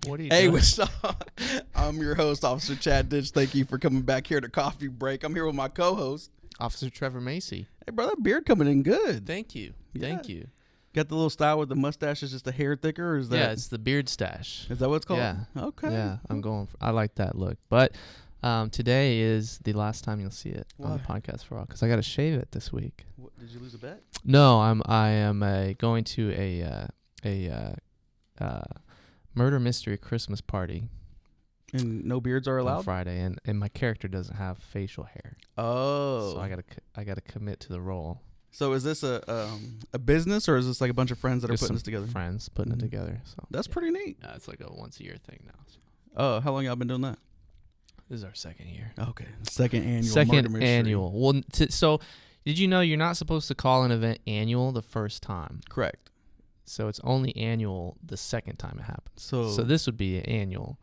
What are you Hey, doing? Wichita. I'm your host, Officer Chad Ditch. Thank you for coming back here to Coffee Break. I'm here with my co-host. Officer Trevor Macy. Hey, bro, that beard coming in good. Thank you. Yeah. Thank you. Got the little style with the mustache is just a hair thicker, or is that? Yeah, it's the beard stash. Is that what it's called? Yeah. Okay. Yeah, I like that look. But today is the last time you'll see it on the podcast for a while because I got to shave it this week. What, did you lose a bet? No, I am going to a murder mystery Christmas party And no beards are on allowed? Friday, and my character doesn't have facial hair. Oh. So I gotta commit to the role. So is this a business, or is this like a bunch of friends that are Just putting some this together? Friends putting it together. So That's pretty neat. yeah, it's like a once a year thing now. So. Oh, how long y'all been doing that? This is our second year. Okay. Second annual murder Second mystery. annual. Well, so did you know you're not supposed to call an event annual the first time? Correct. So it's only annual the second time it happens. So this would be annual.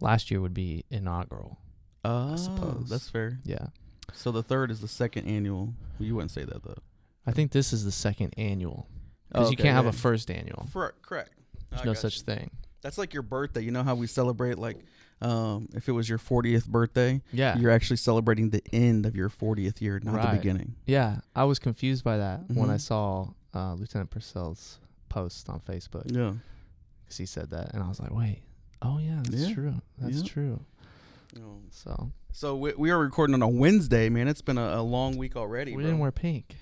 Last year would be inaugural. I suppose. That's fair. Yeah. So the third is the second annual. Well, you wouldn't say that, though. I think this is the second annual. Because you Okay, can't have yeah. a first annual. Correct. There's no such thing. That's like your birthday. You know how we celebrate, like, if it was your 40th birthday, Yeah. you're actually celebrating the end of your 40th year, not Right. the beginning. Yeah. I was confused by that when I Mhm. saw Lieutenant Purcell's post on Facebook. Yeah. Because he said that. And I was like, wait. Oh, yeah, that's Yeah. true. That's Yeah. true. So So we are recording on a Wednesday, man. It's been a long week already. we bro. didn't wear pink.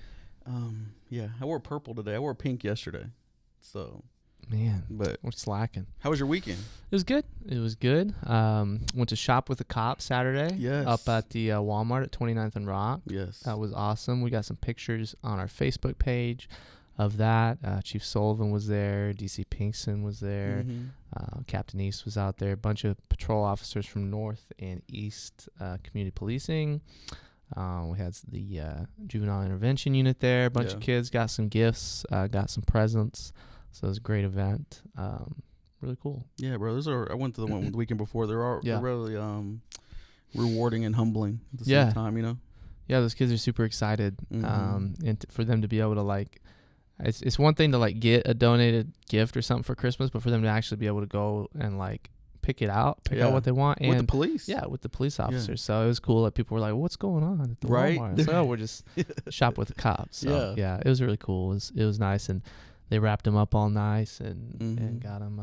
Yeah, I wore purple today. I wore pink yesterday. So, Man, but we're slacking. how was your weekend? It was good. It was good. Went to shop with the cop Saturday. Yes. Up at the Walmart at 29th and Rock. Yes. That was awesome. We got some pictures on our Facebook page of that. Chief Sullivan was there. DC Pinkson was there. Mhm. Captain East was out there. A bunch of patrol officers from North and East Community Policing. We had the Juvenile Intervention Unit there. A bunch of kids got some gifts, got some presents. So it was a great event. Really cool. Yeah, bro. I went to the one the weekend before. They're Yeah. really rewarding and humbling at the Yeah. same time, you know? Yeah, those kids are super excited. Mhm. And for them to be able to, like, it's one thing to, like, get a donated gift or something for Christmas, but for them to actually be able to go and, like, pick out what they want. And With the police. Yeah, with the police officers. So it was cool that people were like, what's going on at the Right. Walmart? So we're just shop with the cops. So yeah, it was really cool. It was nice, and they wrapped them up all nice and got them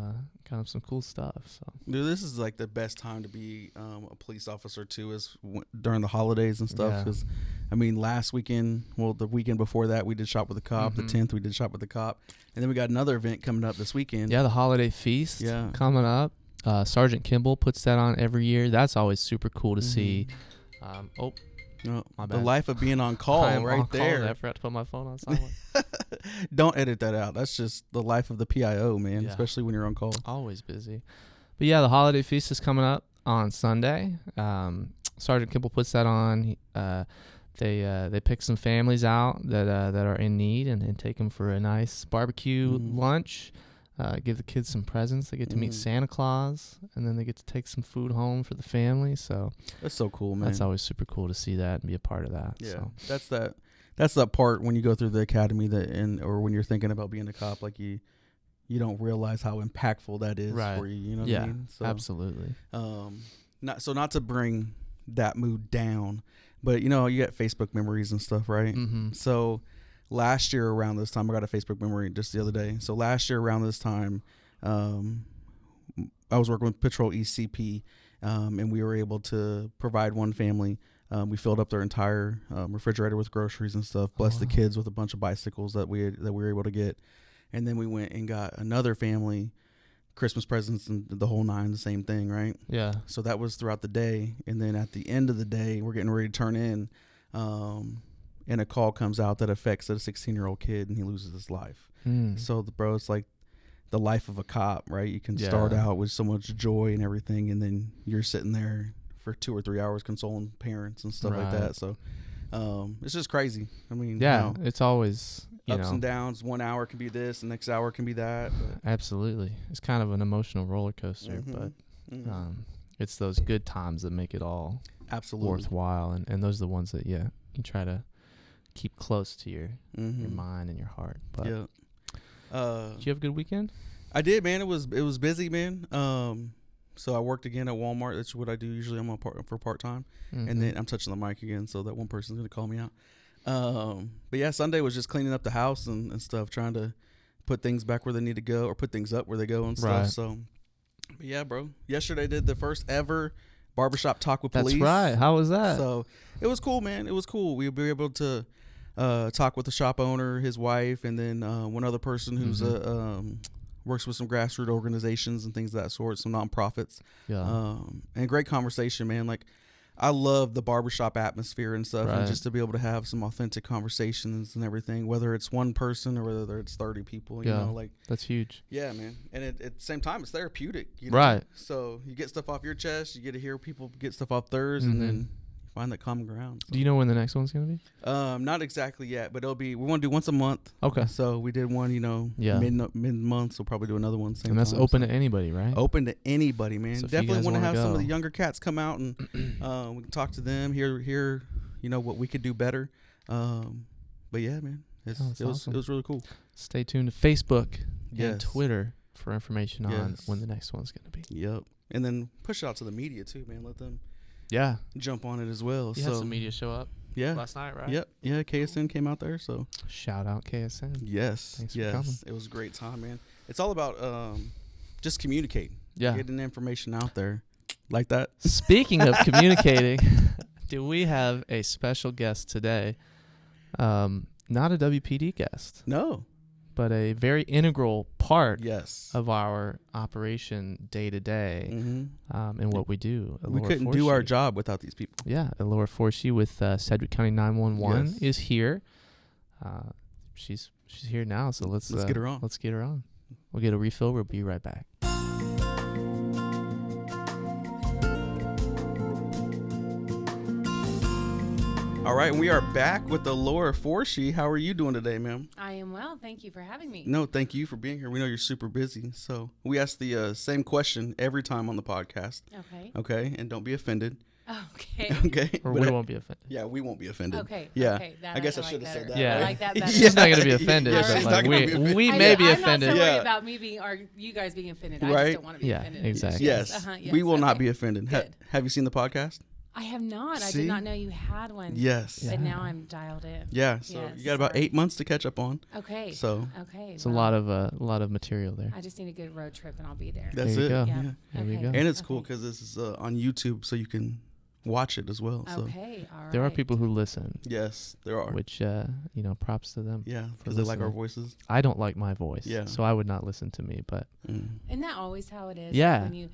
some cool stuff. So Dude, this is like the best time to be a police officer too, is during the holidays and stuff. Yeah. Because, I mean, last weekend, the weekend before that, we did shop with the cop. The 10th, we did shop with the cop, and then we got another event coming up this weekend. yeah, the holiday feast Yeah. coming up. Sergeant Kimball puts that on every year. That's always super cool to see. Oh, my the bad. life of being on call, I am right on call. there. I forgot to put my phone on silent. Don't edit that out. That's just the life of the PIO, man. Yeah. Especially when you're on call. Always busy. But yeah, the holiday feast is coming up on Sunday. Sergeant Kimball puts that on. They pick some families out that are in need and take them for a nice barbecue lunch. Give the kids some presents. They get to meet Santa Claus, and then they get to take some food home for the family. So That's so cool, man. that's always super cool to see that and be a part of that. Yeah, So. that's that part when you go through the academy or when you're thinking about being a cop, like you don't realize how impactful that is Right. for you. You know Yeah, what I mean? So, absolutely. not to bring that mood down, but you got Facebook memories and stuff, right? Mm-hmm. So last year around this time, I got a Facebook memory just the other day. So last year around this time, I was working with Patrol ECP, and we were able to provide one family. We filled up their entire refrigerator with groceries and stuff. Blessed the kids with a bunch of bicycles that we were able to get, and then we went and got another family Christmas presents and the whole nine, the same thing, right? Yeah. So that was throughout the day, and then at the end of the day, we're getting ready to turn in, and a call comes out that affects a 16-year-old kid, and he loses his life. So it's like the life of a cop, right? You can start out with so much joy and everything, and then you're sitting there for 2 or 3 hours consoling parents and stuff like that. So it's just crazy. I mean, it's always ups and downs. 1 hour can be this, the next hour can be that. But. Absolutely. It's kind of an emotional roller coaster, but it's those good times that make it all worthwhile, and those are the ones that you try to keep close to your mind and your heart. But did you have a good weekend? I did, man. It was busy, man. So I worked again at Walmart. That's what I do usually. I'm on for part-time. And then I'm touching the mic again, so that one person's going to call me out. But yeah, Sunday was just cleaning up the house and stuff, trying to put things back where they need to go or put things up where they go and stuff. Right. So, but yeah, bro. Yesterday did the first ever barbershop talk with police. That's right. How was that? So it was cool, man. It was cool. We were able to talk with the shop owner, his wife, and then one other person who's works with some grassroots organizations and things of that sort, some nonprofits. Yeah. And great conversation, man. Like, I love the barbershop atmosphere and stuff, Right. and just to be able to have some authentic conversations and everything, whether it's one person or whether it's 30 people, you know, like, that's huge. yeah, man. And at the same time, it's therapeutic, you know? Right. So you get stuff off your chest, you get to hear people get stuff off theirs, and then find that common ground. So. Do you know when the next one's going to be? Not exactly yet, but we want to do once a month. Okay. So we did one, mid-month, so we'll probably do another one same And that's time, open to anybody, right? Open to anybody, man. So if you Definitely guys want to wanna have some go. of the younger cats come out and we can talk to them, hear what we could do better. But yeah, man, it was really cool. Stay tuned to Facebook Yes. and Twitter for information on Yes. when the next one's going to be. Yep. And then push it out to the media too, man. Let them Yeah. jump on it as well. You had some media show up last night, right? Yep. Yeah, KSN came out there, so Shout out KSN. yes. Thanks for yes. coming. It was a great time, man. It's all about just communicating. Yeah. Getting information out there like that. Speaking of communicating, do we have a special guest today? Not a WPD guest, No. but a very integral part Yes. of our operation day to day and what we do. We Elora couldn't do our Forshee. job without these people. Yeah, Elora Forshee with Sedgwick County 911 Yes. is here. She's here now, so let's get her on. Let's get her on. We'll get a refill. We'll be right back. All right, and we are back with Elora Forshee. How are you doing today, ma'am? I am well. Thank you for having me. No, thank you for being here. We know you're super busy, so we ask the same question every time on the podcast. Okay. Okay, and don't be offended. Okay. Okay, Or But we won't be offended. yeah, we won't be offended. Okay. Yeah, Okay. That I guess I like should have said better. that. Yeah. I like that better. She's not going to be offended, Yeah, but she's like not gonna be offended. we may be I'm offended. not so worried Yeah. about me being or you guys being offended. I Right? just don't want to be Yeah, offended. exactly. Yes, Yes, we will not okay. be offended. Good. Have you seen the podcast? I have not. I See? did not know you had one. Yes. Yeah. But now I'm dialed in. Yeah, so Yes, you got about sorry. 8 months to catch up on. Okay. So Okay. It's a lot of material there. I just need a good road trip and I'll be there. that's There you it. go. Yeah. Yeah. There we Okay. go. And it's cool Okay. because this is on YouTube, so you can watch it as well. So Okay. All right. There are people who listen, yes, there are. which props to them. Yeah, for because they like our listening. voices. I don't like my voice, Yeah. so I would not listen to me. But Isn't that always how it is? Yeah. When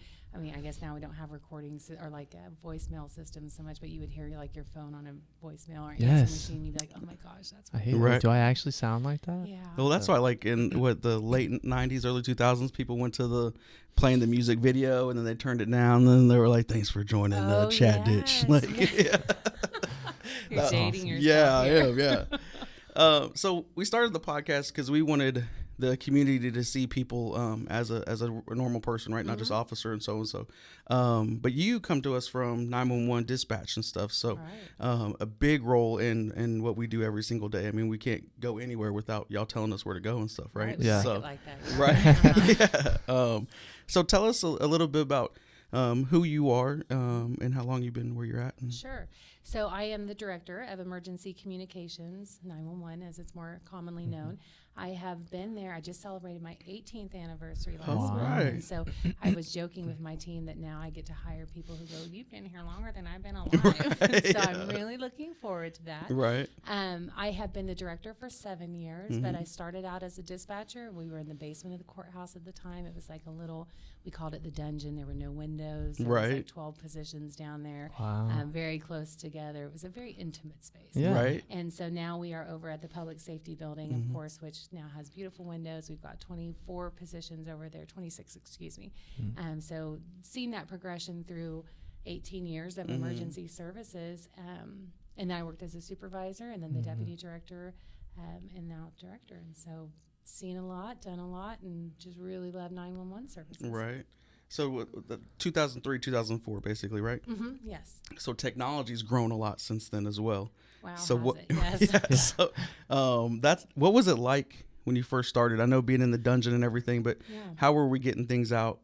I guess now we don't have recordings or like voicemail systems so much, but you would hear like your phone on a voicemail or answer Yes. machine. You'd be like, oh my gosh, that's I hate it. Right. Do I actually sound like that? yeah. Well, that's why, like in the late '90s, early 2000s, people went to playing the music video, and then they turned it down, and then they were like, "Thanks for joining Oh, Chat Ditch." yes. Like, yeah, You're That's dating awesome. yourself. yeah, here. yeah. So we started the podcast because we wanted the community to see people as a normal person, right? Not just officer and so and so. But you come to us from 911 dispatch and stuff, so Right. a big role in what we do every single day. I mean, we can't go anywhere without y'all telling us where to go and stuff, right? Yeah. So, Like that. right. Yeah. So tell us a little bit about who you are and how long you've been where you're at. And Sure. So I am the director of Emergency Communications, 911, as it's more commonly known. I have been there. I just celebrated my 18th anniversary last All month. right. And so I was joking with my team that now I get to hire people who go, you've been here longer than I've been alive. Right, So I'm yeah. really looking forward to that. Right. I have been the director for 7 years, but I started out as a dispatcher. We were in the basement of the courthouse at the time. It was like a little, we called it the dungeon. There were no windows. There was Right. like 12 positions down there, Wow. very close together. It was a very intimate space. Yeah. Right. And so now we are over at the Public Safety Building, of course, which now has beautiful windows. We've got 24 positions over there, 26, excuse me. So seeing that progression through 18 years of emergency services, and then I worked as a supervisor and then the deputy director and now director. And so seen a lot, done a lot, and just really love 911 services. Right. So the 2003, 2004, basically, right? Yes. So technology's grown a lot since then as well. Wow. So has what? it? Yes. Yeah, So that's what was it like when you first started? I know being in the dungeon and everything, but how were we getting things out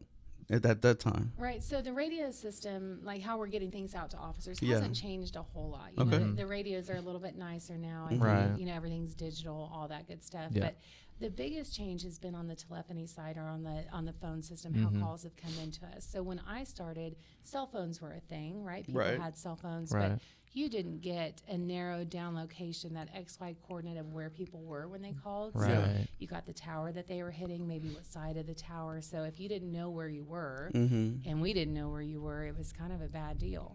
at that time? Right. So the radio system, like how we're getting things out to officers, hasn't changed a whole lot. You know, the radios are a little bit nicer now, and you know, everything's digital, all that good stuff. But the biggest change has been on the telephony side, or on the phone system, how calls have come into us. So when I started, cell phones were a thing, right? People had cell phones, but you didn't get a narrowed down location, that XY coordinate of where people were when they called. So you got the tower that they were hitting, maybe what side of the tower. So if you didn't know where you were, and we didn't know where you were, it was kind of a bad deal.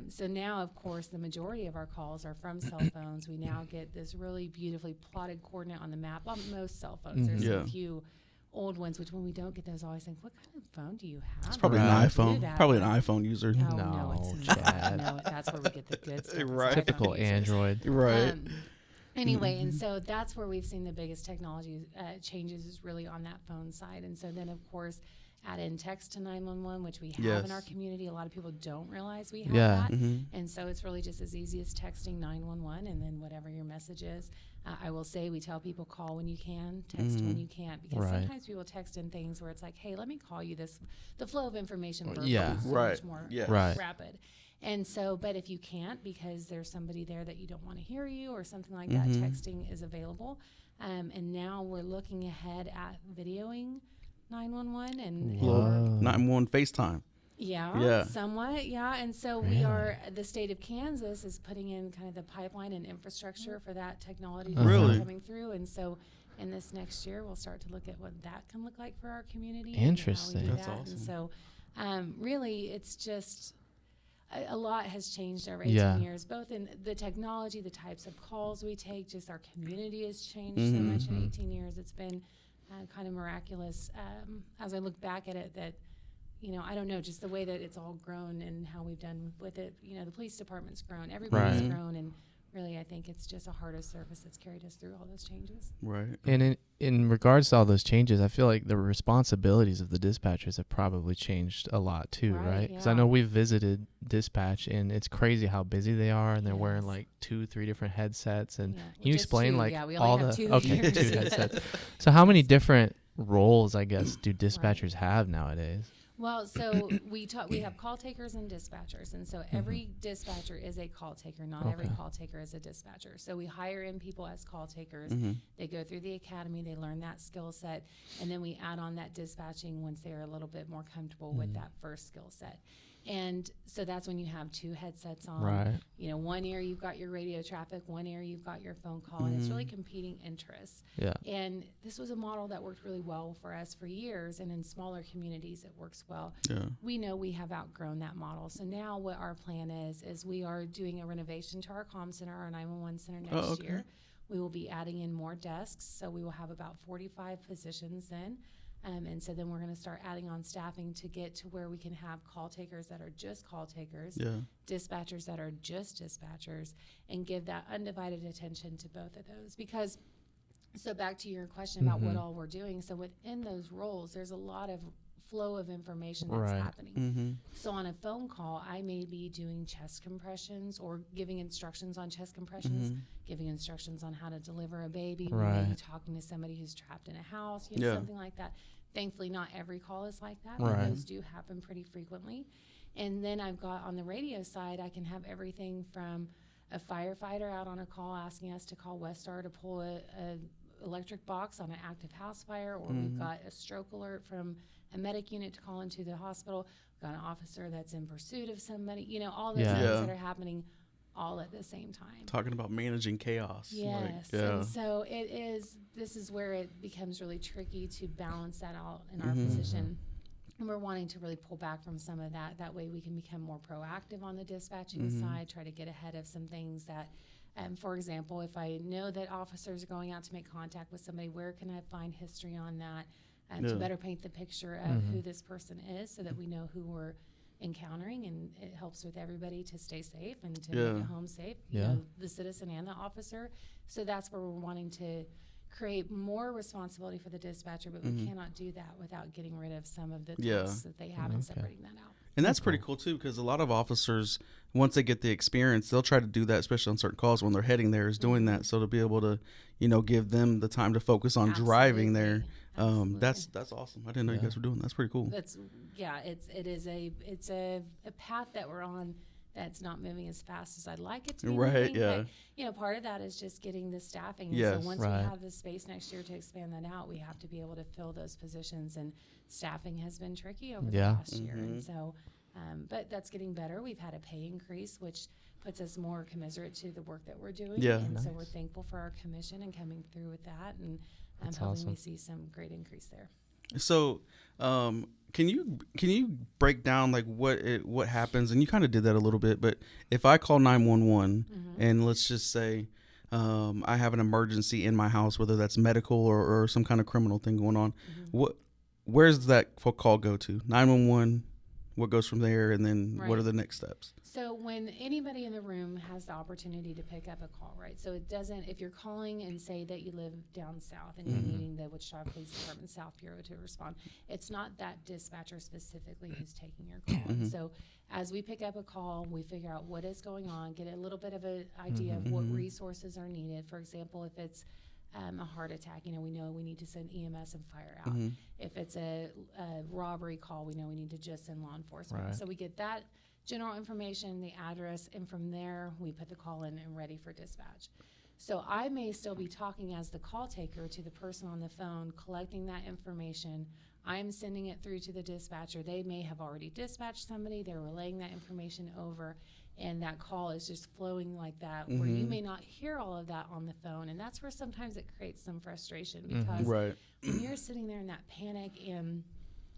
So now, of course, the majority of our calls are from cell phones. We now get this really beautifully plotted coordinate on the map on most cell phones. There's a few old ones, which when we don't get those, I always think, what kind of phone do you have? It's probably an iPhone. Probably an iPhone user. No, it's not. No, that's where we get the good stuff. Typical Android. Anyway, and so that's where we've seen the biggest technology changes, is really on that phone side. And so then, of course, add in text to 911, which we have in our community. A lot of people don't realize we have that. And so it's really just as easy as texting 911, and then whatever your message is. I will say, we tell people, call when you can, text when you can't, because sometimes people text in things where it's like, hey, let me call you this. The flow of information verbally is so much more rapid. And so, but if you can't, because there's somebody there that you don't want to hear you or something like that, texting is available. And now we're looking ahead at videoing 911 and 911 FaceTime. Somewhat, and so we are, the state of Kansas is putting in kind of the pipeline and infrastructure for that technology to start coming through. And so in this next year, we'll start to look at what that can look like for our community. Interesting. That's awesome. And so really, it's just a lot has changed over 18 years, both in the technology, the types of calls we take, just our community has changed so much in 18 years. It's been kind of miraculous as I look back at it, that, you know, I don't know, just the way that it's all grown and how we've done with it. You know, the police department's grown, everybody's grown, and really, I think it's just a harder service that's carried us through all those changes. And in regards to all those changes, I feel like the responsibilities of the dispatchers have probably changed a lot too, right? Because I know we've visited dispatch, and it's crazy how busy they are, and they're wearing like 2-3 different headsets. And can you explain like all the two headsets? So how many different roles, I guess, do dispatchers have nowadays? Well, so we have call takers and dispatchers, and so every dispatcher is a call taker. Not every call taker is a dispatcher. So we hire in people as call takers. They go through the academy, they learn that skill set, and then we add on that dispatching once they're a little bit more comfortable with that first skill set. And so that's when you have 2 headsets on. You know, one ear you've got your radio traffic, one ear you've got your phone call, and it's really competing interests. And this was a model that worked really well for us for years, and in smaller communities it works well. We know we have outgrown that model. So now what our plan is we are doing a renovation to our comm center, our 911 center next year. We will be adding in more desks, so we will have about 45 positions then. And so then we're going to start adding on staffing to get to where we can have call takers that are just call takers, dispatchers that are just dispatchers, and give that undivided attention to both of those. Because, so back to your question about what all we're doing, so within those roles, there's a lot of flow of information that's happening. So on a phone call, I may be doing chest compressions or giving instructions on chest compressions, giving instructions on how to deliver a baby, maybe talking to somebody who's trapped in a house, you know, something like that. Thankfully, not every call is like that, but those do happen pretty frequently. And then I've got on the radio side, I can have everything from a firefighter out on a call asking us to call Westar to pull a electric box on an active house fire, or we've got a stroke alert from a medic unit to call into the hospital. We've got an officer that's in pursuit of somebody, you know, all those things that are happening all at the same time. Talking about managing chaos. Yes. And so this is where it becomes really tricky to balance that out in our position. And we're wanting to really pull back from some of that. That way we can become more proactive on the dispatching side, try to get ahead of some things that, for example, if I know that officers are going out to make contact with somebody, where can I find history on that? To better paint the picture of who this person is, so that we know who we're encountering, and it helps with everybody to stay safe and to make it home safe, you know, the citizen and the officer. So that's where we're wanting to create more responsibility for the dispatcher, but we cannot do that without getting rid of some of the tasks that they have and separating that out. And that's pretty cool too, because a lot of officers, once they get the experience, they'll try to do that, especially on certain calls when they're heading there, is doing that. So to be able to, give them the time to focus on driving there. That's awesome. I didn't know you guys were doing that. That's pretty cool. It's a path that we're on that's not moving as fast as I'd like it to be. Right. Moving, Yeah. But, part of that is just getting the staffing. Yes. And so once we have the space next year to expand that out, we have to be able to fill those positions, and staffing has been tricky over the past year. And so, but that's getting better. We've had a pay increase, which puts us more commiserate to the work that we're doing. Yeah. And so we're thankful for our commission and coming through with that. And I'm hoping we see some great increase there. So, can you break down like what happens? And you kind of did that a little bit, but if I call 911 and let's just say I have an emergency in my house, whether that's medical or some kind of criminal thing going on, where's that call go to? 911. What goes from there, and then what are the next steps? So when anybody in the room has the opportunity to pick up a call, right? So it doesn't, if you're calling and say that you live down south and you're needing the Wichita Police Department South Bureau to respond, it's not that dispatcher specifically who's taking your call. So as we pick up a call, we figure out what is going on, get a little bit of an idea of what resources are needed. For example, if it's a heart attack, we know we need to send EMS and fire out. If it's a robbery call, we know we need to just send law enforcement. Right. So we get that general information, the address, and from there we put the call in and ready for dispatch. So I may still be talking as the call taker to the person on the phone, collecting that information. I'm sending it through to the dispatcher. They may have already dispatched somebody. They're relaying that information over, and that call is just flowing like that, where you may not hear all of that on the phone. And that's where sometimes it creates some frustration, because when you're sitting there in that panic, and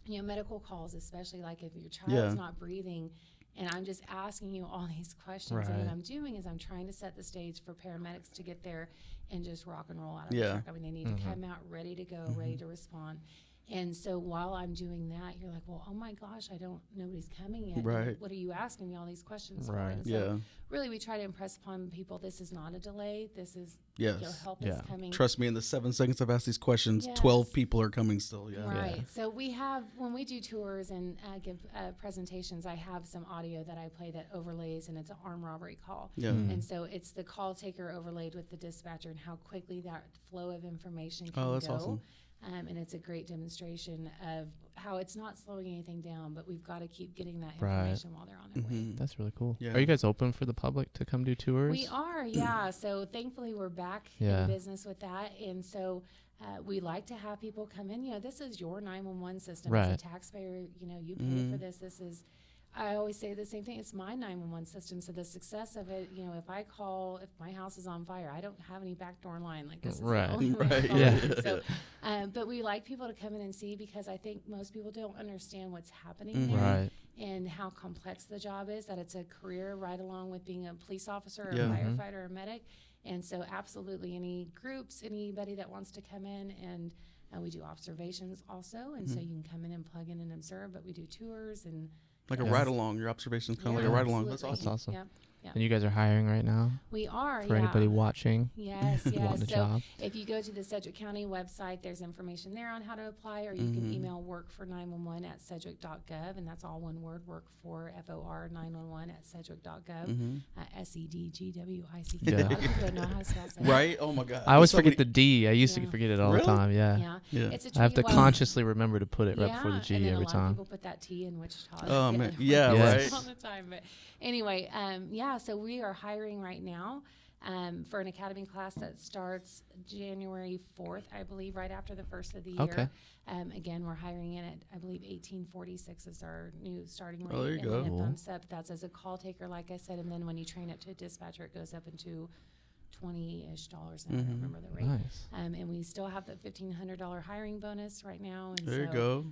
medical calls, especially like if your child's not breathing, and I'm just asking you all these questions, and what I'm doing is I'm trying to set the stage for paramedics to get there and just rock and roll out of the truck. I mean, they need to come out ready to go, ready to respond. And so while I'm doing that, you're like, well, oh my gosh, nobody's coming yet. Right. What are you asking me all these questions for? Right. And so really we try to impress upon people, this is not a delay. This is, your help is coming. Trust me, in the 7 seconds I've asked these questions, 12 people are coming still. Right. So we have, when we do tours and give presentations, I have some audio that I play that overlays, and it's an armed robbery call. And so it's the call taker overlaid with the dispatcher, and how quickly that flow of information can go. Awesome. And it's a great demonstration of how it's not slowing anything down, but we've got to keep getting that information while they're on their way. That's really cool. Yeah. Are you guys open for the public to come do tours? We are, So thankfully we're back in business with that. And so we like to have people come in. If this is your 911 system. As a taxpayer, you pay for this. This is, I always say the same thing. It's my 911 system. So the success of it, if I call, if my house is on fire, I don't have any backdoor line. Like, this is the only way to call. So, but we like people to come in and see, because I think most people don't understand what's happening there and how complex the job is, that it's a career right along with being a police officer or a firefighter or medic. And so absolutely any groups, anybody that wants to come in, and we do observations also. And so you can come in and plug in and observe, but we do tours and like a ride along. Your observations kind of like a ride along. That's awesome. That's awesome. Yep. And you guys are hiring right now? We are, For anybody watching? Yes. wanting a So job? if you go to the Sedgwick County website, there's information there on how to apply, or you can email work4911 at sedgwick.gov, and that's all one word, work for FOR 911 at sedgwick.gov. SEDGWICK. Yeah. People don't know how to spell that. Right? Oh my God. I always forget the D. I used to forget it all the time. Yeah. Yeah. I have to consciously remember to put it right before the G and then every a lot time. of people put that T in Wichita. Oh, man. Yes. All the time. But anyway, so we are hiring right now for an academy class that starts January 4th, I believe, right after the first of the year. Okay. Again, we're hiring in at, I believe, 1846 is our new starting rate. Oh, there you go. And then it bumps up. That's as a call taker, like I said. And then when you train up to a dispatcher, it goes up into $20-ish. I don't remember the rate. Nice. And we still have the $1,500 hiring bonus right now. And There you go.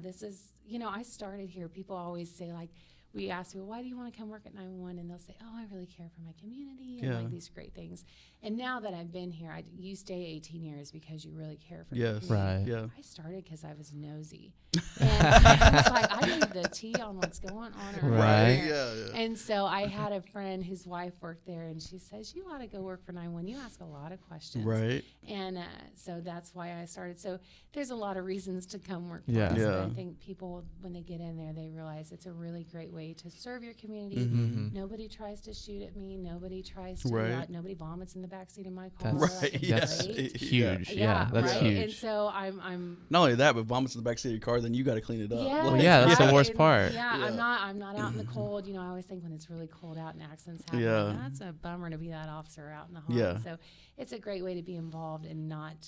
this is, I started here. People always say, like, we ask people, why do you want to come work at 911? And they'll say, oh, I really care for my community and like these great things. And now that I've been here, you stay 18 years because you really care for the community. Right. Yeah. I started because I was nosy. And I was like, I need the tea on what's going on around Right. here. Yeah. And so I had a friend whose wife worked there, and she says, you ought to go work for 911. You ask a lot of questions. Right. And so that's why I started. So there's a lot of reasons to come work for Yeah. us. Yeah. And I think people, when they get in there, they realize it's a really great way to serve your community. Mm-hmm. Nobody tries to shoot at me. Nobody tries to, nobody vomits in the backseat of my car. That's huge. Yeah, that's right? huge. And so I'm not only that, but vomits in the backseat of your car, then you got to clean it up. yeah, Well, yeah, that's right. the worst part. Yeah, I'm not out in the cold. You know, I always think when it's really cold out and accidents happen, that's a bummer to be that officer out in the hot. Yeah. So it's a great way to be involved and not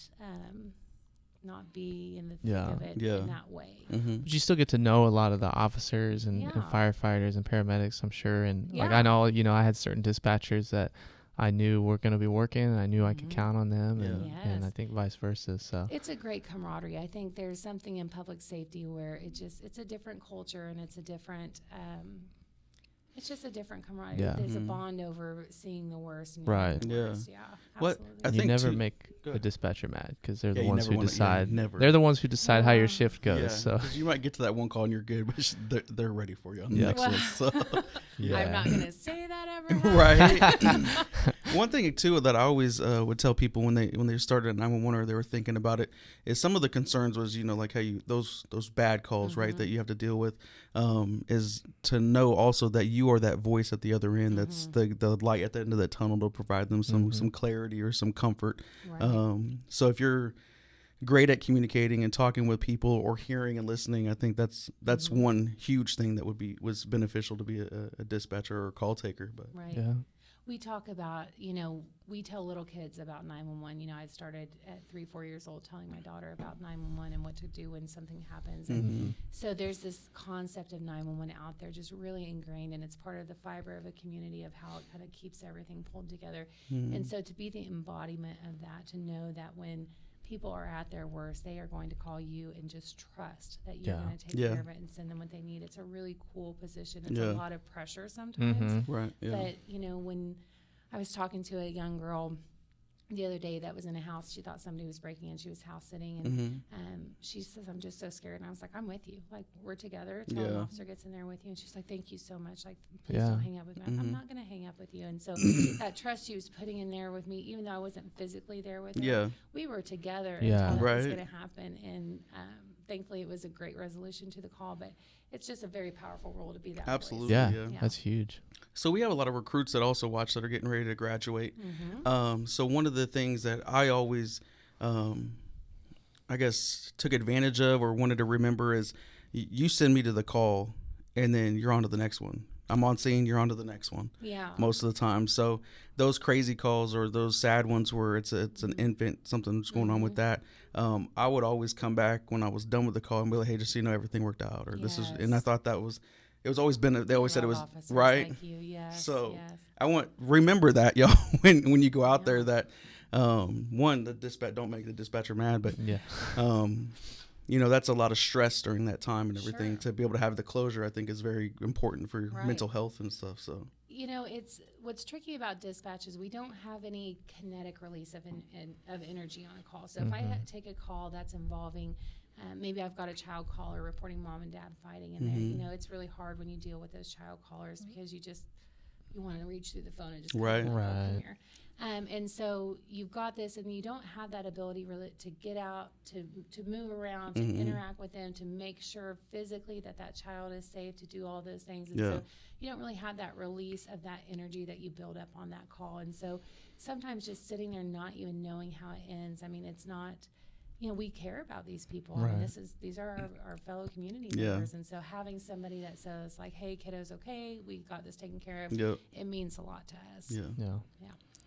be in the thick of it in that way. Mm-hmm. But you still get to know a lot of the officers and firefighters and paramedics, I'm sure. And like I know, I had certain dispatchers that I knew were going to be working, and I knew I could count on them, and I think vice versa. So it's a great camaraderie. I think there's something in public safety where it's a different culture, and it's a different it's just a different camaraderie. Yeah. There's a bond over seeing the worst. And Right. the worst. Yeah. What Absolutely. I you think never too, make a dispatcher mad because they're the you ones never who wanna- decide. never. They're the ones who decide how your Yeah. shift goes. Yeah, So 'cause you might get to that one call and you're good, but they're ready for you on the Yeah. next Well, one. So. I'm not going to say that ever happened. Right. One thing too that I always would tell people when they started at 911 or they were thinking about it is some of the concerns was like how you those bad calls right that you have to deal with is to know also that you are that voice at the other end that's the light at the end of that tunnel to provide them some clarity or some comfort. Right. So if you're great at communicating and talking with people or hearing and listening, I think that's one huge thing that was beneficial to be a dispatcher or a call taker. But Right. yeah. We talk about, we tell little kids about 911. I started at 3-4 years old telling my daughter about 911 and what to do when something happens. And so there's this concept of 911 out there just really ingrained, and it's part of the fiber of a community of how it kind of keeps everything pulled together. And so to be the embodiment of that, to know that when people are at their worst, they are going to call you and just trust that you're going to take care of it and send them what they need. It's a really cool position. It's a lot of pressure sometimes. right. Yeah. But, when I was talking to a young girl the other day that was in a house, she thought somebody was breaking in. She was house sitting, and she says, I'm just so scared. And I was like, I'm with you. Like, we're together until an officer gets in there with you. And she's like, thank you so much. Like, please don't hang up with me. I'm not going to hang up with you. And so that trust she was putting in there with me, even though I wasn't physically there with her, we were together until that was going to happen. And thankfully, it was a great resolution to the call. But it's just a very powerful role to be that Absolutely. voice. Yeah, that's huge. So we have a lot of recruits that also watch that are getting ready to graduate. So one of the things that I always, I guess, took advantage of or wanted to remember is you send me to the call and then you're on to the next one. I'm on scene, you're on to the next one. Yeah. Most of the time. So those crazy calls or those sad ones where it's an infant, something's going on with that. I would always come back when I was done with the call and be like, hey, just so you know, everything worked out. Or this is, and I thought that was, it was always been, they always said it was right. Like you. Yes, so yes. I remember that, y'all, when you go out there that, one, the dispatch, don't make the dispatcher mad, but, that's a lot of stress during that time and everything. To be able to have the closure, I think is very important for your mental health and stuff. So, it's what's tricky about dispatch is we don't have any kinetic release of energy on a call. So if I take a call that's involving, maybe I've got a child caller reporting mom and dad fighting in there. It's really hard when you deal with those child callers because you want to reach through the phone and just right. Come here. And so you've got this, and you don't have that ability really to get out, to move around, to interact with them, to make sure physically that child is safe, to do all those things. And so you don't really have that release of that energy that you build up on that call. And so sometimes just sitting there not even knowing how it ends, I mean, it's not, we care about these people. Right. I mean, these are our fellow community members. And so having somebody that says like, hey, kiddo's okay, we got this taken care of, it means a lot to us. Yeah.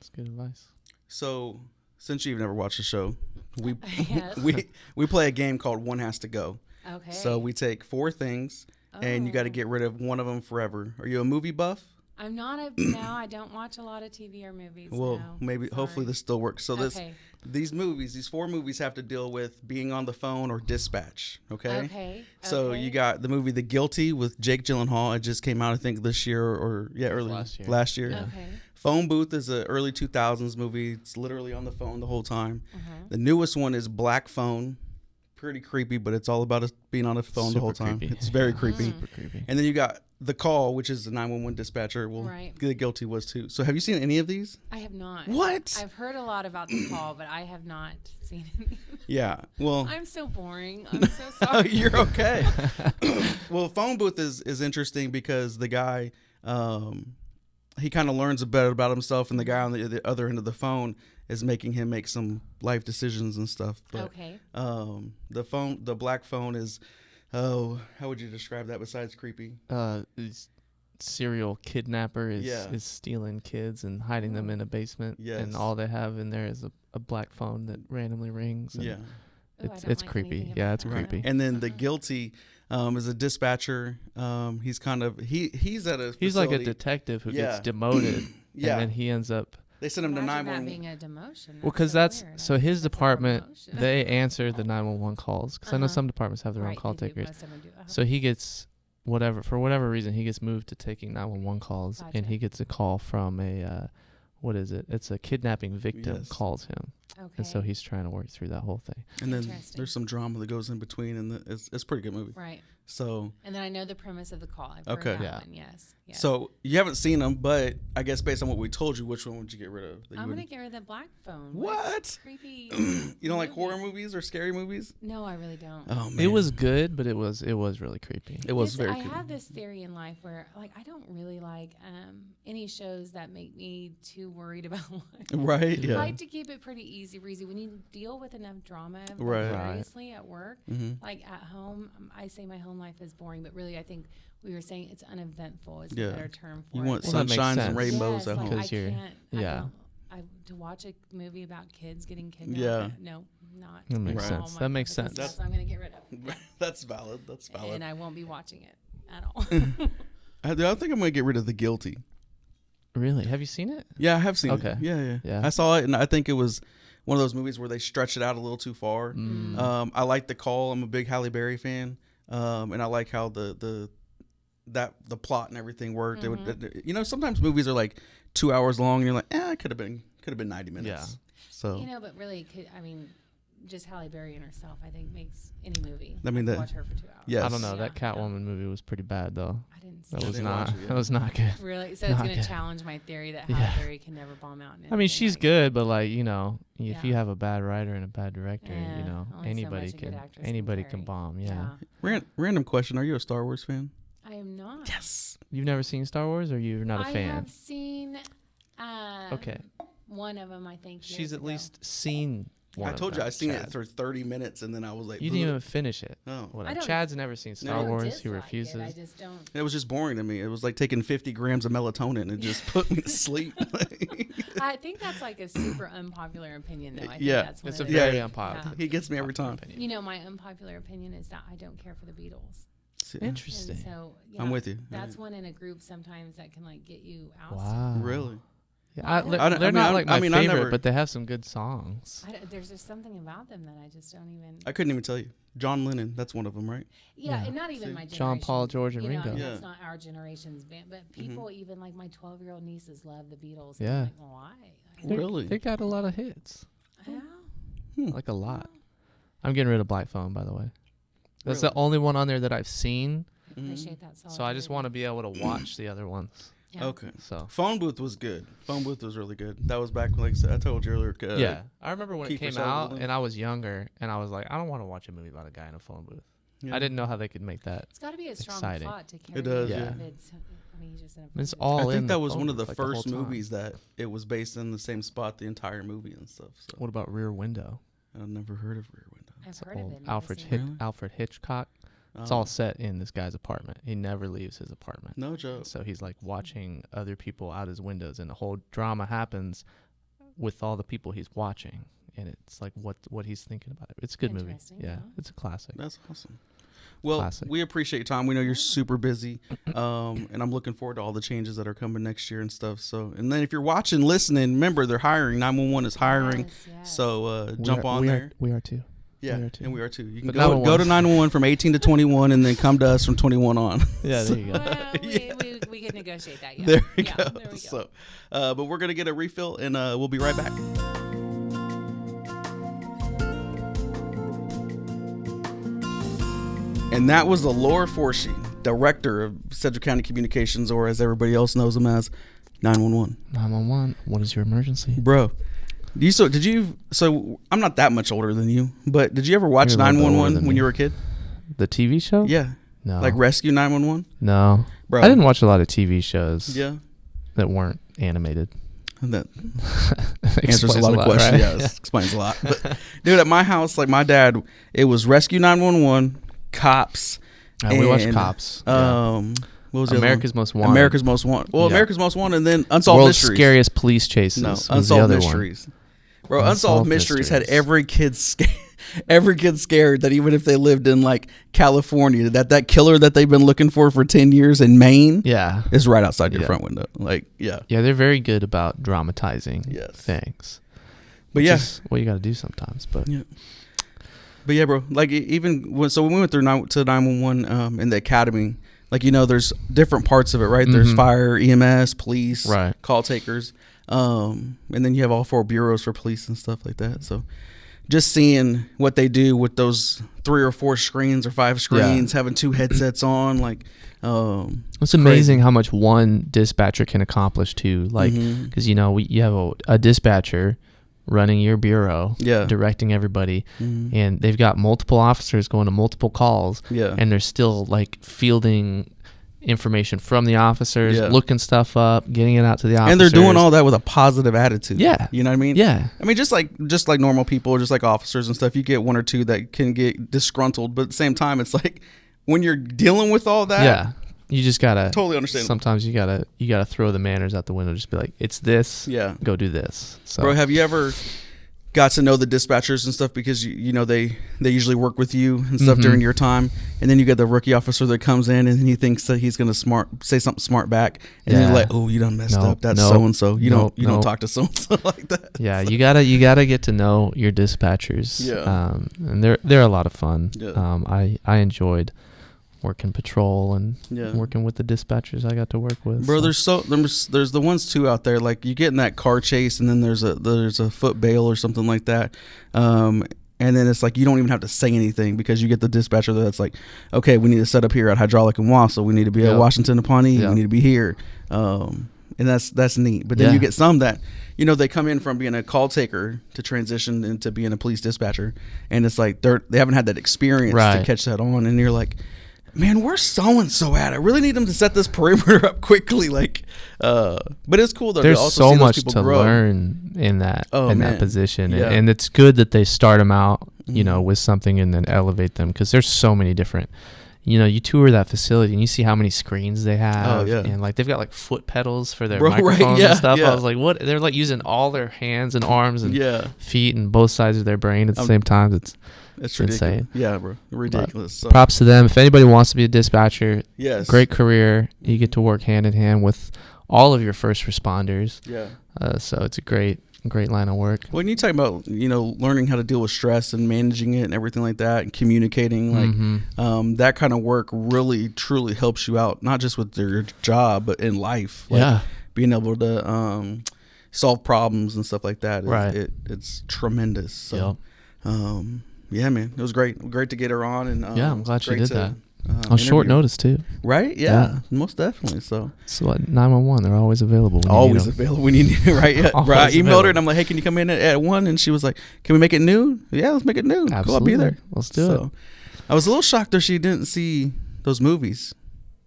That's good advice. So, since you've never watched the show, we Yes. we play a game called One Has to Go. Okay. So we take 4 things, and you got to get rid of one of them forever. Are you a movie buff? I'm not a no. I don't watch a lot of TV or movies. Well, no. maybe Sorry. hopefully this still works. So Okay. these 4 movies have to deal with being on the phone or dispatch. Okay. Okay. So okay. you got the movie The Guilty with Jake Gyllenhaal. It just came out, I think, this year or early last year. Okay. Phone Booth is an early 2000s movie. It's literally on the phone the whole time. Uh-huh. The newest one is Black Phone. Pretty creepy, but it's all about us being on the phone the whole time. Creepy. It's very creepy. Super creepy. And then you got The Call, which is the 911 dispatcher. Well, Right. The Guilty was too. So have you seen any of these? I have not. What? I've heard a lot about The Call, but I have not seen it. Yeah. Well, I'm so boring. I'm so sorry. you're okay. Well, Phone Booth is interesting because the guy, he kind of learns a bit about himself, and the guy on the other end of the phone is making him make some life decisions and stuff. But, Okay. the Black Phone is, how would you describe that besides creepy? This serial kidnapper is Yeah. stealing kids and hiding them in a basement. Yes. And all they have in there is a black phone that randomly rings. And Yeah. Ooh, I It's don't it's like creepy. anything Yeah, about it's that. creepy. And then The Guilty is a dispatcher. He's kind of he's at a He's like a facility. detective who Yeah. gets demoted. Yeah. And then he ends up. They sent him to Imagine that 911. being a demotion. Well, because so that's weird. so I his think that's a department, promotion. they answer the 911 calls. Because I know Uh-huh. some departments have their own Right, call they do. takers. Most of them do. Uh-huh. So he gets for whatever reason, he gets moved to taking 911 calls, and Gotcha. he gets a call from a, what is it? It's a kidnapping victim Yes. calls him, Okay. and so he's trying to work through that whole thing. And then Interesting. there's some drama that goes in between, and it's a pretty good movie. Right. So And then I know the premise of The Call. I've Okay. heard that Yeah. one. Yes. Yes. so you haven't seen them, but I guess based on what we told you, which one would you get rid of? that you I'm would- gonna get rid of the Black Phone. What? Creepy. You don't like movie. horror movies or scary movies? No, I really don't. Oh man, It was good, but it was really creepy. it was This- very I creepy. have this theory in life where, like, I don't really like any shows that make me too worried about life. Right? I Yeah. like to keep it pretty easy breezy. When you deal with enough drama Right. vicariously at work, Mhm. like at home, I say my home life is boring, but really I think we were saying it's uneventful is Yeah. a better term for You it. want Well, that makes sunshines and sense. rainbows Yes, at like, home. Because I you're- can't, yeah. to watch a movie about kids getting kidnapped. Yeah. No, not. That makes Right. sense. Oh my That makes God, sense. That's what I'm going to get rid of. That's valid. That's valid. And I won't be watching it at all. I think I'm gonna get rid of The Guilty. Really? Have you seen it? Yeah, I have seen Okay. it. Yeah. Yeah. I saw it, and I think it was one of those movies where they stretch it out a little too far. Mm. I like The Call. I'm a big Halle Berry fan, and I like how the plot and everything worked. Sometimes movies are like 2 hours long, and you're like, it could have been 90 minutes. Yeah. So But really, just Halle Berry and herself, I think, makes any movie. I mean, I could watch her for 2 hours. Yes. I don't know. That Yeah. Catwoman movie was pretty bad, though. I didn't see That I was didn't not. watch it yet. That was not good. Really? So it's Not going to good. challenge my theory that Yeah. Halle Berry can never bomb out. In I mean, anything, she's like- good, but if Yeah. you have a bad writer and a bad director, Yeah, only so anybody much a good can actress can anybody can carry. bomb. Yeah. Random question: are you a Star Wars fan? I am not. Yes. You've never seen Star Wars, or you're not a I fan? have seen Okay. one of them, I think. She's years at ago. least seen one. I of told you them, I seen Chad. it for 30 minutes, and then I was like, You didn't "Ugh." even finish it. No. Whatever. I don't- Chad's never seen I Star don't Wars. He dislike refuses. It. I just don't. It was just boring to me. It was like taking 50 grams of melatonin. It just put me to sleep. I think that's like a super unpopular opinion, though. I think Yeah. that's one It's of a the- very Yeah. unpopular. He gets me every time. opinion. my unpopular opinion is that I don't care for the Beatles. Interesting. And so I'm with you. That's one in a group sometimes that can like get you out. Wow. Really? Yeah, I don't- they're not like my I favorite, never- but they have some good songs. There's just something about them that I just don't even. I couldn't even tell you. John Lennon, that's one of them, right? Yeah, Yeah. and not even See? my generation. John, Paul, George, and Ringo. Yeah. That's not our generation's band, but people even like my 12-year-old nieces love the Beatles. Yeah. And I'm like, well, why? They- Really? They got a lot of hits. Yeah. Like a lot. I'm getting rid of Black Phone, by the way. That's the only one on there that I've seen. Appreciate that. So I just want to be able to watch the other ones. Yeah. Okay. So Phone Booth was good. Phone Booth was really good. That was back, like I said, I told you earlier. yeah, I remember when it Kiefer came Sutherland. out, and I was younger, and I was like, I don't want to watch a movie about a guy in a phone booth. Yeah. I didn't know how they could make that. It's got to be a strong Exciting. plot to carry. does, it yeah. if it's, I mean, he's just in a It's phone all I in think the that was phone one of the booth, like, whole first time. movies that it was based in the same spot the entire movie and stuff. So What about Rear Window? I've never heard of Rear Window. I've It's heard of old it. never Alfred, seen Hitch- it. Really? Alfred Hitchcock. It's Oh. all set in this guy's apartment. He never leaves his apartment. No joke. So he's like watching other people out his windows, and the whole drama happens with all the people he's watching, and it's like what he's thinking about it. It's a good movie. Interesting, Yeah, yeah. it's a classic. That's awesome. Well, Classic. we appreciate your time. We know you're super busy, and I'm looking forward to all the changes that are coming next year and stuff. So, and then if you're watching, listening, remember they're hiring. 911 is hiring, Yes. so jump on there. We are too. Yeah, we are too. and we are too. You can But go to 911 from 18 to 21, and then come to us from 21 on. Yeah, there you go. Well, we can negotiate that. Yeah. There we go. There we go. So, but we're gonna get a refill, and we'll be right back. And that was Elora Forshee, director of Sedgwick County Communications, or as everybody else knows him as, 911. 911. What is your emergency? Bro, did you? So I'm not that much older than you, but did you ever watch You're a little bit older 911 than when me. you were a kid? The TV show? Yeah, No. like Rescue 911. No. Bro, I didn't watch a lot of TV shows Yeah, that weren't animated. that answers a Explains lot of questions. right? Yeah, it explains a lot. But dude, at my house, like my dad, it was Rescue 911, Cops. We watched and, Cops. What was the other America's one? Most Wanted. America's Most Wanted. Well, Yeah. America's Most Wanted, and then Unsolved World's Mysteries. Scariest Police Chases. No, was the Unsolved other Mysteries. Bro, Unsolved Unsolved Mysteries had Mysteries. every kid scared that even if they lived in like California, that killer that they've been looking for 10 years in Maine One. Yeah. is right outside your Yeah. front window. Like, yeah. Yeah, they're very good about dramatizing Yes. things. But which yeah. is what you got to do sometimes. But Yeah. But yeah, bro. Like even when we went through to 911 in the academy, like there's different parts of it, right? There's Mhm. fire, EMS, police, Right. call takers, and then you have all 4 bureaus for police and stuff like that. So just seeing what they do with those 3 or 4 screens or 5 screens, having 2 headsets on, like it's amazing how much one dispatcher can accomplish too. Like, Mhm. because you have a dispatcher running your bureau, Yeah. directing everybody, Mhm. and they've got multiple officers going to multiple calls, Yeah. and they're still like fielding information from the officers, Yeah. looking stuff up, getting it out to the officers, And they're doing all that with a positive attitude. Yeah. You know what I mean? Yeah. I mean, just like normal people, just like officers and stuff, you get 1 or 2 that can get disgruntled, but at the same time, it's like when you're dealing with all that, Yeah. You just gotta totally understand. sometimes you gotta throw the manners out the window. Just be like, it's this. Yeah. Go do this. So Bro, have you ever got to know the dispatchers and stuff because you know they usually work with you and stuff Mhm. during your time, and then you get the rookie officer that comes in and he thinks that he's gonna say something smart back, and then Yeah. you're like, oh, you done messed Nope, up. That's nope, so and so. You nope, don't nope. talk to so and so like that. yeah, you gotta get to know your dispatchers. Yeah. And they're a lot of fun. Yeah. I enjoyed working patrol and Yeah. working with the dispatchers I got to work with. Bro, so. there's the ones too out there, like you get in that car chase and then there's a foot bail or something like that, and then it's like you don't even have to say anything because you get the dispatcher that's like, okay, we need to set up here at Hydraulic and Wausau, we need to be at Yep. Washington upon E, Yep. we need to be here, and that's neat. But then Yeah. you get some that they come in from being a call taker to transition into being a police dispatcher, and it's like they haven't had that experience to Right. catch that on, and you're like, man, where's so and so at? I really need them to set this perimeter up quickly. Like, but it's cool though. There's to also so see those much people to grow. learn in that Oh, man. that position, Yeah. and it's good that they start them out, Mhm. with something and then elevate them because there's so many different. You tour that facility and you see how many screens they have. Oh, yeah. And like they've got like foot pedals for their Bro, right, microphones yeah, and stuff. yeah. I was like, what? They're like using all their hands and arms and Yeah, feet and both sides of their brain at the same time. It's it's ridiculous. insane. Yeah, bro, ridiculous. So, props to them. If anybody wants to be a dispatcher, yes, great career. You get to work hand in hand with all of your first responders. Yeah. So it's a great line of work. When you talk about learning how to deal with stress and managing it and everything like that, and communicating, like that kind of work really truly helps you out, not just with your job but in life. Like, Yeah. being able to solve problems and stuff like that. Right. It's tremendous. So, Yep. yeah, man, it was great to get her on, and Yeah, I'm glad she great did to, that. On short interview. notice too. Right? Yeah, most definitely. So So at 911, they're always available. when you need always 'em. available. We need right. Yeah, Always bro, I emailed her available. and I'm like, hey, can you come in at 1? And she was like, can we make it noon? Yeah, let's make it noon. Cool, I'll Absolutely. be there. Let's do it. I was a little shocked that she didn't see those movies.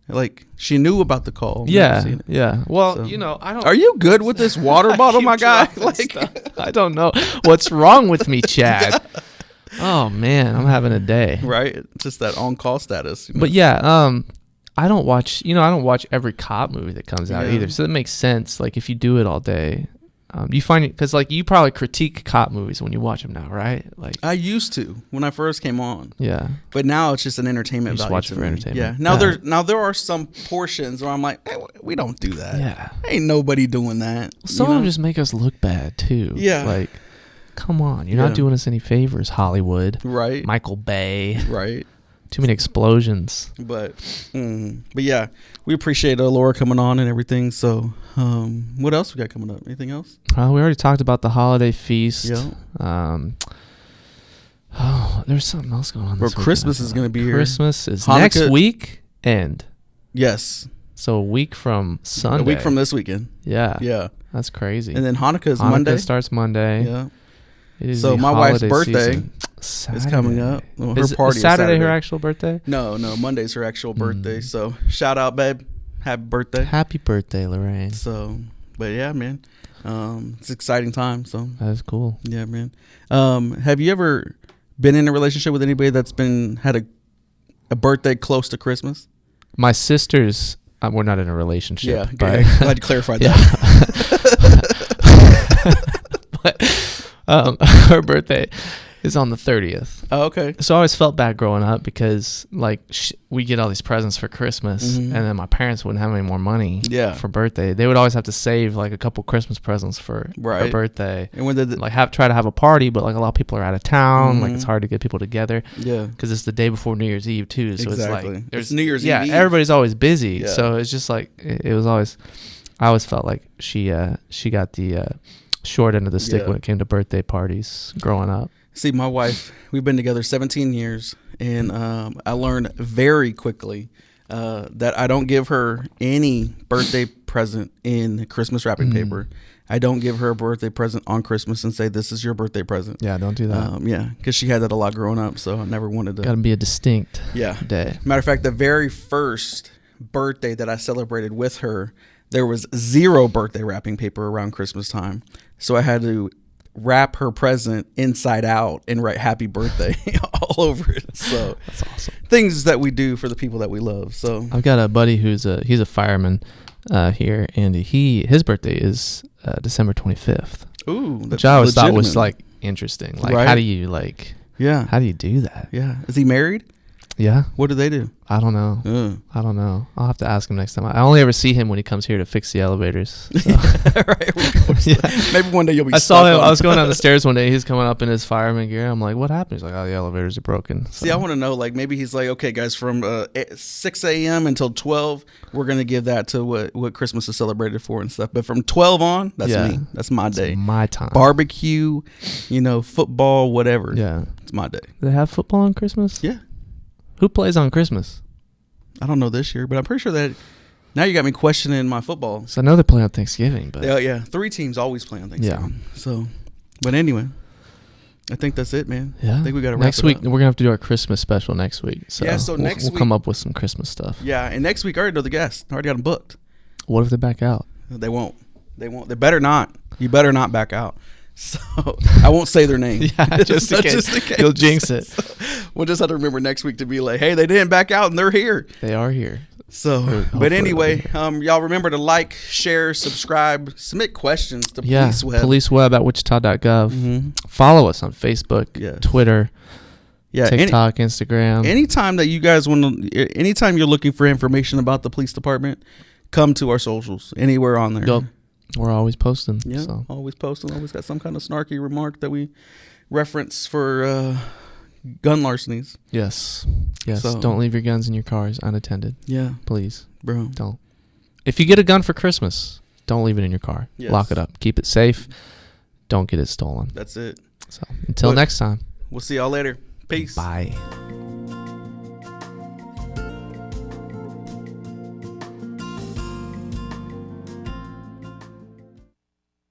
Like she knew about the call. never Yeah, seen it. yeah. Well, So- I don't. Are you good with this water bottle, my guy? Dropping stuff. I don't know what's wrong with me, Chad. Oh man, I'm having a day. Right? It's just that on-call status. But yeah, I don't watch. I don't watch every cop movie that comes out Yeah. either. So it makes sense. Like if you do it all day, You find it because like you probably critique cop movies when you watch them now, right? Like I used to when I first came on. Yeah. But now it's just an entertainment You just value watch to it for me. entertainment. Yeah. Now there are some portions where I'm like, hey, we don't do that. Yeah. Ain't nobody doing that. Some of them just make us look bad too. Yeah. Like, come on, you're not doing us any favors, Hollywood. Right. Michael Bay. Right. Too many explosions. But yeah, we appreciate Elora coming on and everything. So, what else we got coming up? Anything else? We already talked about the holiday feast. Yeah. There's something else going on. Well, Christmas is going to be here. Christmas is Hanukkah. next week. Yes. So a week from Sunday. A week from this weekend. Yeah. Yeah. That's crazy. And then Hanukkah is Monday. Starts Monday. Yeah. It is so my wife's birthday is coming up. Well, her party is Saturday her actual birthday? No, Monday's her actual birthday. So shout out, babe. Happy birthday. Happy birthday, Lorraine. So, but yeah, man. It's an exciting time. So that's cool. Yeah, man. Have you ever been in a relationship with anybody that's had a birthday close to Christmas? My sisters, we're not in a relationship. Yeah, but glad you clarified that. But her birthday is on the 30th. Oh, okay. So I always felt bad growing up because like we get all these presents for Christmas, and then my parents wouldn't have any more money for birthday. They would always have to save like a couple Christmas presents for her birthday. And when they try to have a party, but like a lot of people are out of town, like it's hard to get people together. Yeah. Because it's the day before New Year's Eve too. So exactly. It's like it's New Year's Eve. Yeah, everybody's always busy. Yeah. So it's just like it was always. I always felt like she got the short end of the stick when it came to birthday parties growing up. See, my wife, we've been together 17 years, and I learned very quickly that I don't give her any birthday present in Christmas wrapping paper. I don't give her a birthday present on Christmas and say, this is your birthday present. Yeah, don't do that. Yeah, because she had that a lot growing up, so I never wanted to. Got to be a distinct day. Matter of fact, the very first birthday that I celebrated with her, there was 0 birthday wrapping paper around Christmas time. So I had to wrap her present inside out and write happy birthday all over it. So that's awesome. Things that we do for the people that we love. So I've got a buddy he's a fireman here, and his birthday is December 25th. Ooh, which I always thought was like interesting. Like how do you how do you do that? Yeah. Is he married? Yeah. What do they do? I don't know. I don't know. I'll have to ask him next time. I only ever see him when he comes here to fix the elevators. So. Right. Maybe one day you'll be. I saw him. I was going down the stairs one day. He's coming up in his fireman gear. I'm like, what happened? He's like, oh, the elevators are broken. So. See, I want to know. Like, maybe he's like, okay, guys, from 6 a.m. until 12, we're gonna give that to what Christmas is celebrated for and stuff. But from 12 on, that's me. That's my day. My time. Barbecue, football, whatever. Yeah, it's my day. Do they have football on Christmas? Yeah. Who plays on Christmas? I don't know this year, but I'm pretty sure that now you got me questioning my football. So I know they play on Thanksgiving, but yeah, 3 teams always play on Thanksgiving. Yeah. So, but anyway, I think that's it, man. Yeah. I think we got to wrap next week. up. We're gonna have to do our Christmas special next week. So yeah. So next week we'll come up with some Christmas stuff. Yeah, and next week I already know the guests. I already got them booked. What if they back out? They won't. They better not. You better not back out. So I won't say their name. Yeah, just in case. You'll jinx it. So we'll just have to remember next week to be like, hey, they didn't back out and they're here. They are here. So, but anyway, y'all remember to like, share, subscribe, submit questions to PoliceWeb. PoliceWeb at wichita.gov. Follow us on Facebook, Twitter, TikTok, Instagram. Anytime that you guys anytime you're looking for information about the police department, come to our socials, anywhere on there. Yep. We're always posting. Yeah, so. Always posting. Always got some kind of snarky remark that we reference for gun larcenies. Yes. So, don't leave your guns in your cars unattended. Yeah. Please. Bro. Don't. If you get a gun for Christmas, don't leave it in your car. Yes. Lock it up. Keep it safe. Don't get it stolen. That's it. So until next time. We'll see y'all later. Peace. Bye.